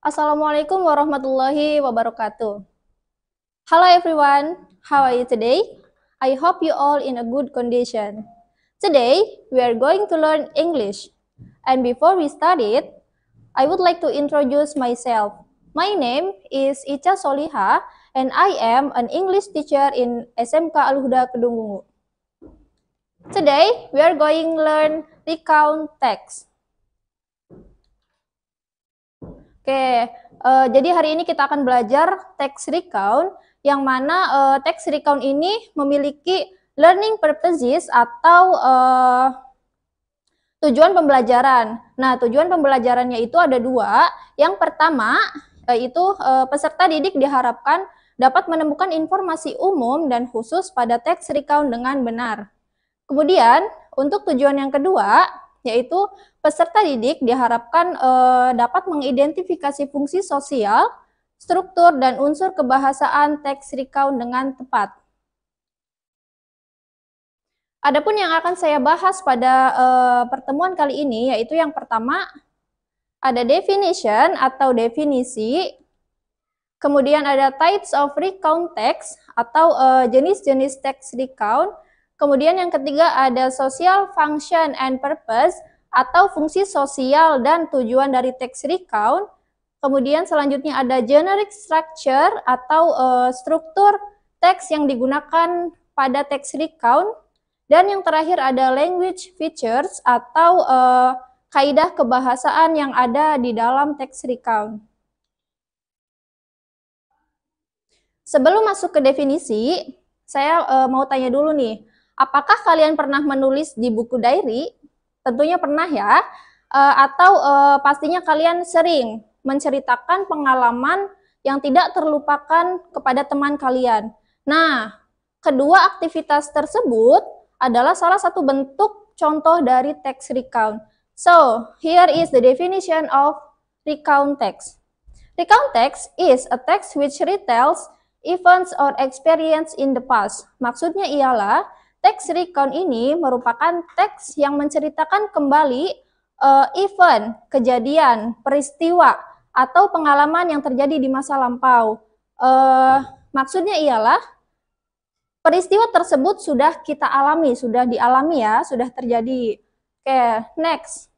Assalamualaikum warahmatullahi wabarakatuh. Hello everyone, how are you today? I hope you all in a good condition. Today, we are going to learn English. And before we start it, I would like to introduce myself. My name is Ica Soliha, and I am an English teacher in SMK Al-Huda Kedunggungu. Today, we are going to learn recount text. Oke, jadi hari ini kita akan belajar text recount, yang mana text recount ini memiliki learning purposes atau tujuan pembelajaran. Nah, tujuan pembelajarannya itu ada dua. Yang pertama, yaitu peserta didik diharapkan dapat menemukan informasi umum dan khusus pada text recount dengan benar. Kemudian, untuk tujuan yang kedua, yaitu peserta didik diharapkan dapat mengidentifikasi fungsi sosial, struktur, dan unsur kebahasaan text recount dengan tepat. Adapun yang akan saya bahas pada pertemuan kali ini, yaitu yang pertama, ada definition atau definisi, kemudian ada types of recount text atau jenis-jenis text recount, kemudian yang ketiga ada social function and purpose atau fungsi sosial dan tujuan dari text recount. Kemudian selanjutnya ada generic structure atau struktur teks yang digunakan pada text recount. Dan yang terakhir ada language features atau kaidah kebahasaan yang ada di dalam text recount. Sebelum masuk ke definisi, saya mau tanya dulu nih, apakah kalian pernah menulis di buku diary? Tentunya pernah ya, atau pastinya kalian sering menceritakan pengalaman yang tidak terlupakan kepada teman kalian. Nah, kedua aktivitas tersebut adalah salah satu bentuk contoh dari text recount. So, here is the definition of recount text. Recount text is a text which retells events or experience in the past. Maksudnya ialah text recount ini merupakan teks yang menceritakan kembali event, kejadian, peristiwa, atau pengalaman yang terjadi di masa lampau. Maksudnya ialah peristiwa tersebut sudah kita alami, sudah dialami ya, sudah terjadi. Oke, next.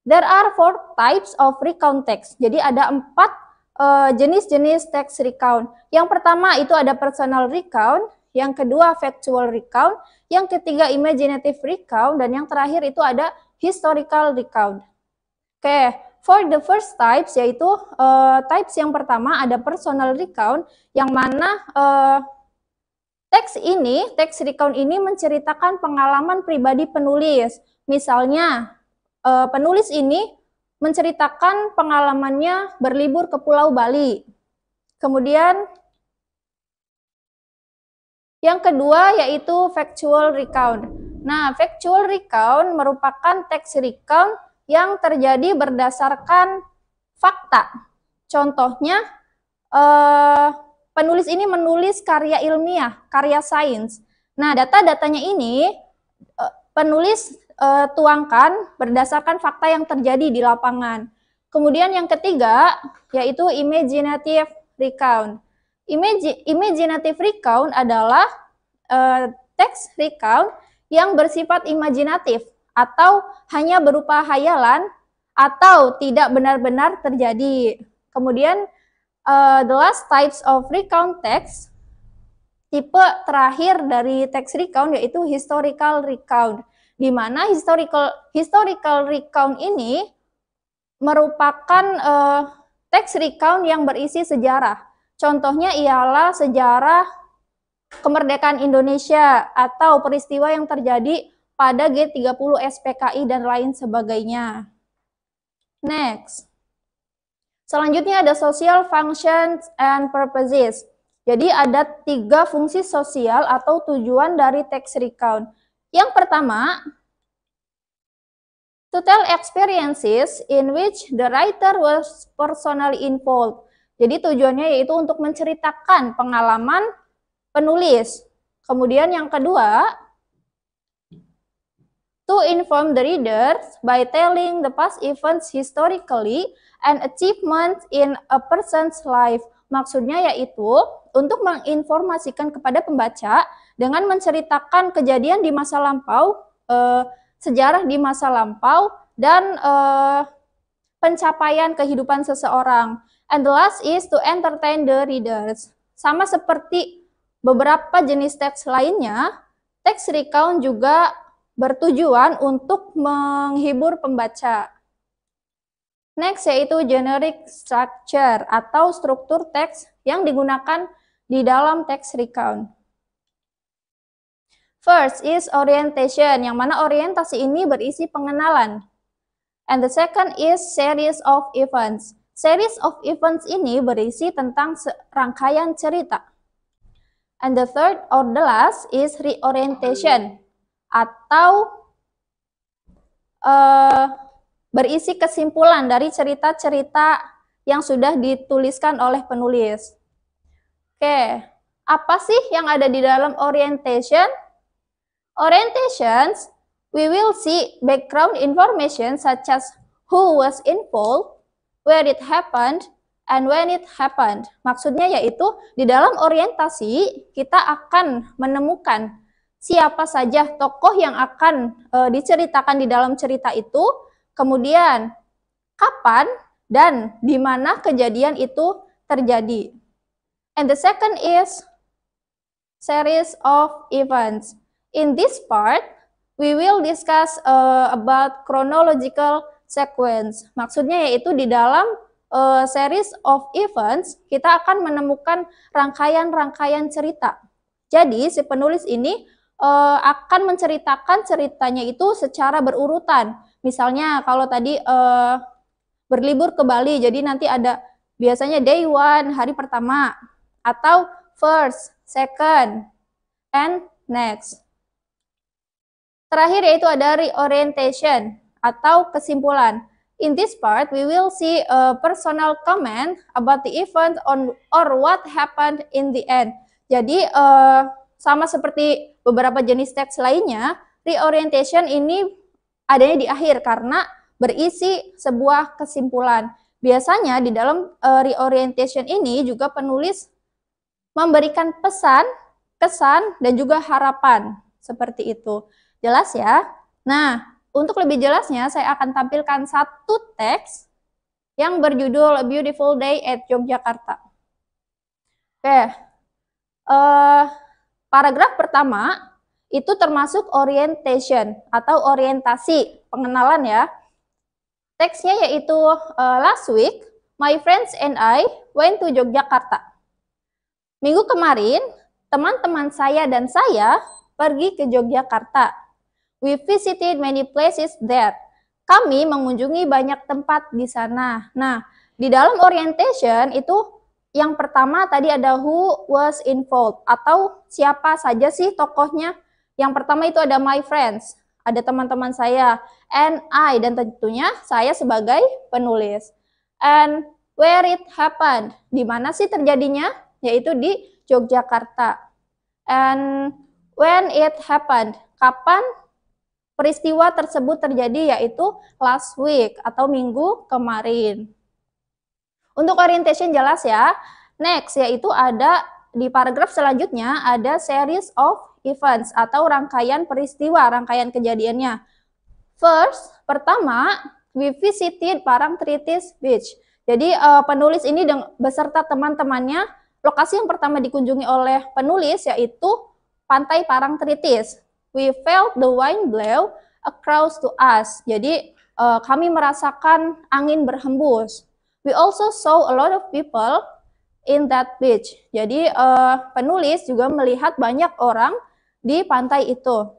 There are 4 types of recount text. Jadi ada 4 jenis-jenis text recount. Yang pertama itu ada personal recount, yang kedua factual recount, yang ketiga imaginative recount, dan yang terakhir itu ada historical recount. Oke, for the first types yaitu types yang pertama ada personal recount, yang mana text recount ini menceritakan pengalaman pribadi penulis. Misalnya penulis ini menceritakan pengalamannya berlibur ke Pulau Bali. Kemudian yang kedua yaitu factual recount. Nah, factual recount merupakan text recount yang terjadi berdasarkan fakta. Contohnya, penulis ini menulis karya ilmiah, karya sains. Nah, data-datanya ini penulis tuangkan berdasarkan fakta yang terjadi di lapangan. Kemudian yang ketiga yaitu imaginative recount. Imaginative recount adalah text recount yang bersifat imajinatif atau hanya berupa hayalan atau tidak benar-benar terjadi. Kemudian the last types of recount text, tipe terakhir dari text recount yaitu historical recount, di mana historical recount ini merupakan text recount yang berisi sejarah. Contohnya ialah sejarah kemerdekaan Indonesia atau peristiwa yang terjadi pada G30 SPKI dan lain sebagainya. Next. Selanjutnya ada social functions and purposes. Jadi ada 3 fungsi sosial atau tujuan dari text recount. Yang pertama, to tell experiences in which the writer was personally involved. Jadi tujuannya yaitu untuk menceritakan pengalaman penulis. Kemudian yang kedua, to inform the readers by telling the past events historically and achievements in a person's life. Maksudnya yaitu untuk menginformasikan kepada pembaca dengan menceritakan kejadian di masa lampau, sejarah di masa lampau, dan pencapaian kehidupan seseorang. And the last is to entertain the readers. Sama seperti beberapa jenis teks lainnya, teks recount juga bertujuan untuk menghibur pembaca. Next yaitu generic structure atau struktur teks yang digunakan di dalam teks recount. First is orientation, yang mana orientasi ini berisi pengenalan. And the second is series of events. Series of events ini berisi tentang rangkaian cerita. And the third or the last is reorientation, atau berisi kesimpulan dari cerita-cerita yang sudah dituliskan oleh penulis. Oke, apa sih yang ada di dalam orientation? Orientations, we will see background information such as who was involved, where it happened, and when it happened. Maksudnya yaitu di dalam orientasi kita akan menemukan siapa saja tokoh yang akan diceritakan di dalam cerita itu, kemudian kapan dan di mana kejadian itu terjadi. And the second is series of events. In this part, we will discuss about chronological sequence. Maksudnya yaitu di dalam series of events, kita akan menemukan rangkaian-rangkaian cerita. Jadi, si penulis ini akan menceritakan ceritanya itu secara berurutan. Misalnya kalau tadi berlibur ke Bali, jadi nanti ada biasanya day one, hari pertama, atau first, second, and next. Terakhir yaitu ada reorientation atau kesimpulan. In this part, we will see a personal comment about the event or what happened in the end. Jadi, sama seperti beberapa jenis teks lainnya, reorientation ini adanya di akhir karena berisi sebuah kesimpulan. Biasanya di dalam reorientation ini juga penulis memberikan pesan, kesan, dan juga harapan. Seperti itu. Jelas ya? Nah, untuk lebih jelasnya saya akan tampilkan satu teks yang berjudul A Beautiful Day at Yogyakarta. Oke. Paragraf pertama itu termasuk orientation atau orientasi, pengenalan ya. Teksnya yaitu last week, my friends and I went to Yogyakarta. Minggu kemarin, teman-teman saya dan saya pergi ke Yogyakarta. We visited many places there. Kami mengunjungi banyak tempat di sana. Nah, di dalam orientation itu yang pertama tadi ada who was involved atau siapa saja sih tokohnya. Yang pertama itu ada my friends, ada teman-teman saya, and I, dan tentunya saya sebagai penulis. And where it happened, di mana sih terjadinya? Yaitu di Yogyakarta. And when it happened, kapan peristiwa tersebut terjadi? Yaitu last week atau minggu kemarin. Untuk orientation jelas ya. Next yaitu ada di paragraf selanjutnya ada series of events atau rangkaian peristiwa, rangkaian kejadiannya. First, pertama, we visited Parangtritis Beach. Jadi penulis ini beserta teman-temannya, lokasi yang pertama dikunjungi oleh penulis yaitu Pantai Parangtritis. We felt the wind blow across to us. Jadi kami merasakan angin berhembus. We also saw a lot of people in that beach. Jadi penulis juga melihat banyak orang di pantai itu.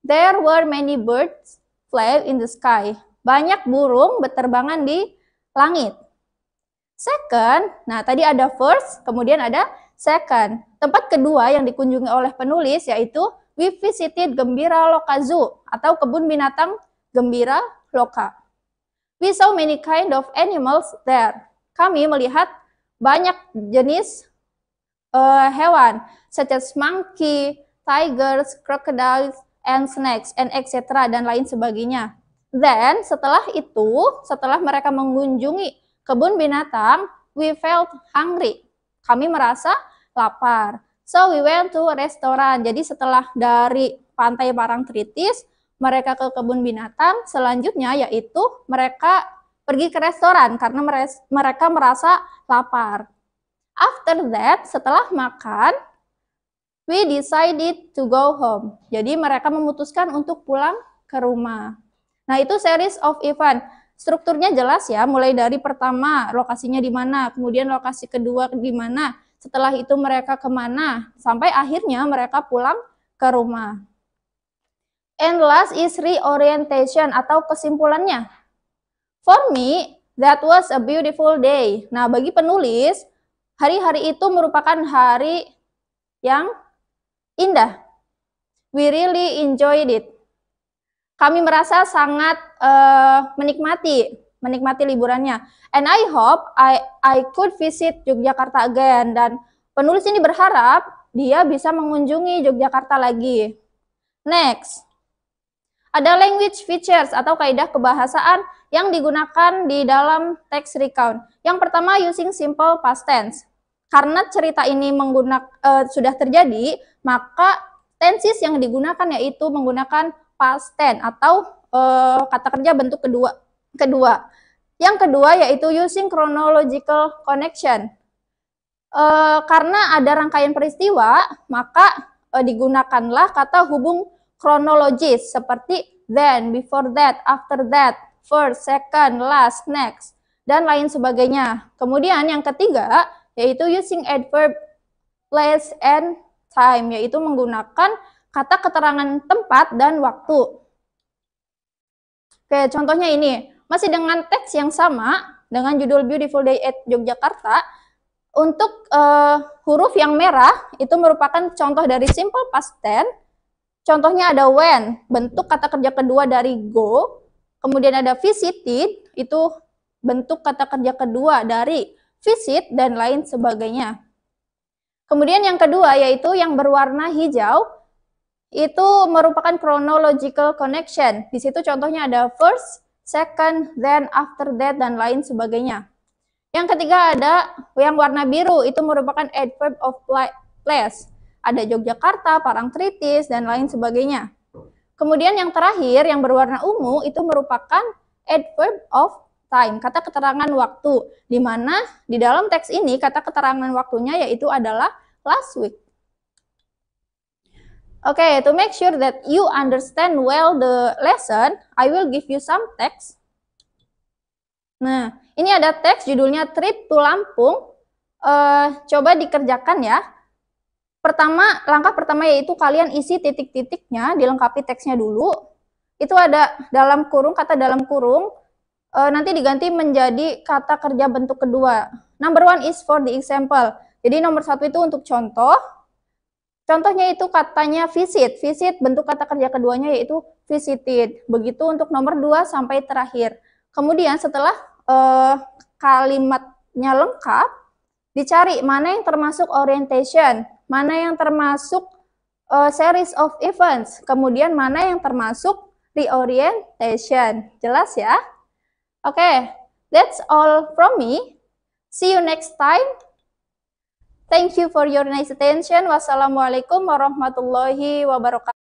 There were many birds fly in the sky. Banyak burung berterbangan di langit. Second, nah tadi ada first, kemudian ada second. Tempat kedua yang dikunjungi oleh penulis yaitu we visited Gembira Loka Zoo atau kebun binatang Gembira Loka. We saw many kind of animals there. Kami melihat banyak jenis hewan, such as monkey, tigers, crocodiles, and snacks, and etc. dan lain sebagainya. Then, setelah itu, setelah mereka mengunjungi kebun binatang, we felt hungry. Kami merasa lapar. So, we went to a restaurant. Jadi, setelah dari Pantai Parangtritis, mereka ke kebun binatang, selanjutnya yaitu mereka pergi ke restoran karena mereka merasa lapar. After that, setelah makan, we decided to go home. Jadi mereka memutuskan untuk pulang ke rumah. Nah, itu series of event. Strukturnya jelas ya, mulai dari pertama lokasinya di mana, kemudian lokasi kedua di mana, setelah itu mereka kemana, sampai akhirnya mereka pulang ke rumah. And last is reorientation atau kesimpulannya. For me, that was a beautiful day. Nah, bagi penulis, hari-hari itu merupakan hari yang indah. We really enjoyed it. Kami merasa sangat menikmati liburannya. And I hope I could visit Yogyakarta again. Dan penulis ini berharap dia bisa mengunjungi Yogyakarta lagi. Next. Ada language features atau kaidah kebahasaan yang digunakan di dalam text recount. Yang pertama, using simple past tense. Karena cerita ini sudah terjadi, maka tenses yang digunakan yaitu menggunakan past tense atau kata kerja bentuk kedua. Yang kedua yaitu using chronological connection. Karena ada rangkaian peristiwa, maka digunakanlah kata hubung kronologis seperti then, before that, after that, first, second, last, next, dan lain sebagainya. Kemudian yang ketiga yaitu using adverb place and time, yaitu menggunakan kata keterangan tempat dan waktu. Oke, contohnya ini, masih dengan teks yang sama, dengan judul Beautiful Day at Yogyakarta, untuk huruf yang merah, itu merupakan contoh dari simple past tense. Contohnya ada when, bentuk kata kerja kedua dari go, kemudian ada visited, itu bentuk kata kerja kedua dari visit, dan lain sebagainya. Kemudian yang kedua yaitu yang berwarna hijau, itu merupakan chronological connection. Di situ contohnya ada first, second, then, after that, dan lain sebagainya. Yang ketiga ada yang warna biru, itu merupakan adverb of place. Ada Yogyakarta, Parangtritis, dan lain sebagainya. Kemudian yang terakhir, yang berwarna ungu, itu merupakan adverb of time, kata keterangan waktu, di mana di dalam teks ini kata keterangan waktunya yaitu adalah last week. Okay, to make sure that you understand well the lesson, I will give you some text. Nah, ini ada teks judulnya Trip to Lampung. Coba dikerjakan ya. Langkah pertama yaitu kalian isi titik-titiknya, dilengkapi teksnya dulu. Itu ada dalam kurung, kata dalam kurung, nanti diganti menjadi kata kerja bentuk kedua. Number one is for the example. Jadi nomor satu itu untuk contoh. Contohnya itu katanya visit. Visit bentuk kata kerja keduanya yaitu visited. Begitu untuk nomor 2 sampai terakhir. Kemudian setelah kalimatnya lengkap, dicari mana yang termasuk orientation, mana yang termasuk series of events, kemudian mana yang termasuk reorientation. Jelas ya? Oke, that's all from me. See you next time. Thank you for your nice attention. Wassalamualaikum warahmatullahi wabarakatuh.